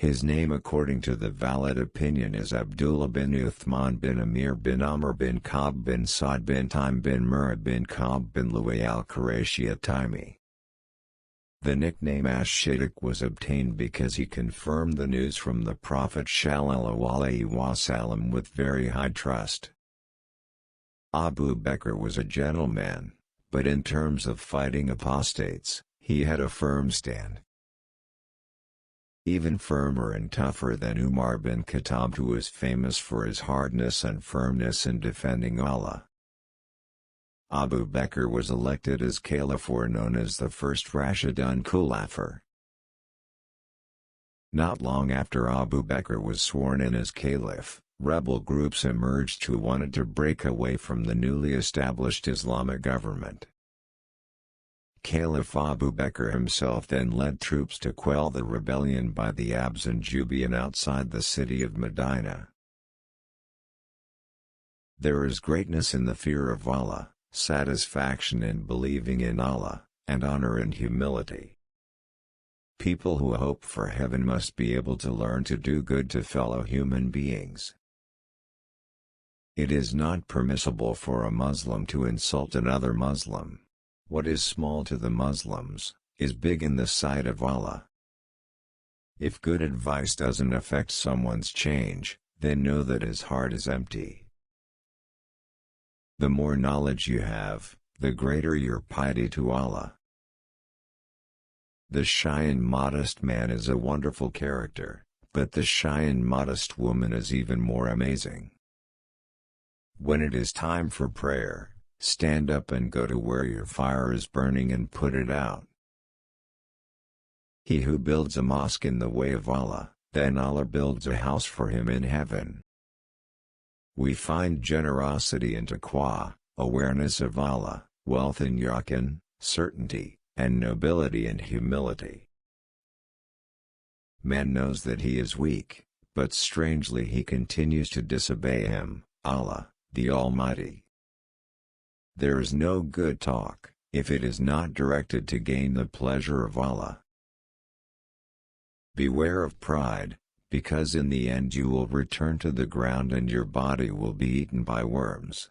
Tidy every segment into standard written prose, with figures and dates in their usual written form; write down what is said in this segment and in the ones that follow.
His name according to the valid opinion is Abdullah bin Uthman bin Amir bin Umar bin Khattab bin Sa'd bin Taim bin Murrah bin Ka'b bin Lu'ay al-Qurashi at-Taimi. The nickname Ash Shiddiq was obtained because he confirmed the news from the Prophet Shallallahu'alaihi Wasallam with very high trust. Abu Bakr was a gentleman, but in terms of fighting apostates, he had a firm stand. Even firmer and tougher than Umar bin Khattab, who was famous for his hardness and firmness in defending Allah. Abu Bakr was elected as caliph, or known as the first Rashidun Khulafaur. Not long after Abu Bakr was sworn in as caliph, rebel groups emerged who wanted to break away from the newly established Islamic government. Caliph Abu Bakr himself then led troops to quell the rebellion by the Abs and Jubayan outside the city of Medina. There is greatness in the fear of Allah, satisfaction in believing in Allah, and honor in humility. People who hope for heaven must be able to learn to do good to fellow human beings. It is not permissible for a Muslim to insult another Muslim. What is small to the Muslims, is big in the sight of Allah. If good advice doesn't affect someone's change, then know that his heart is empty. The more knowledge you have, the greater your piety to Allah. The shy and modest man is a wonderful character, but the shy and modest woman is even more amazing. When it is time for prayer, stand up and go to where your fire is burning and put it out. He who builds a mosque in the way of Allah, then Allah builds a house for him in heaven. We find generosity in taqwa, awareness of Allah, wealth in yaqin, certainty, and nobility in humility. Man knows that he is weak, but strangely he continues to disobey him, Allah, the Almighty. There is no good talk, if it is not directed to gain the pleasure of Allah. Beware of pride, because in the end you will return to the ground and your body will be eaten by worms.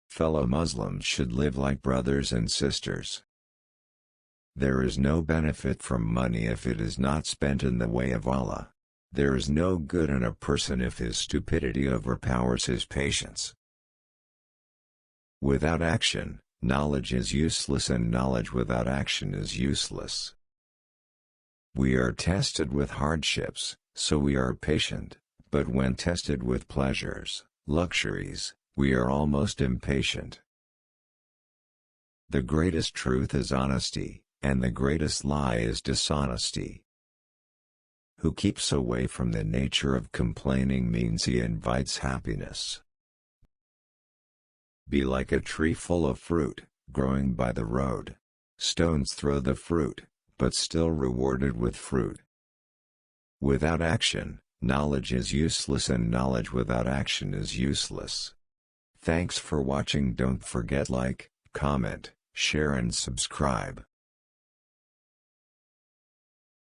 Fellow Muslims should live like brothers and sisters. There is no benefit from money if it is not spent in the way of Allah. There is no good in a person if his stupidity overpowers his patience. Without action, knowledge is useless, and knowledge without action is useless. We are tested with hardships, so we are patient, but when tested with pleasures, luxuries, we are almost impatient. The greatest truth is honesty, and the greatest lie is dishonesty. Who keeps away from the nature of complaining means he invites happiness. Be like a tree full of fruit, growing by the road. Stones throw the fruit, but still rewarded with fruit. Without action, knowledge is useless, and knowledge without action is useless. Thanks for watching. Don't forget like, comment, share and subscribe.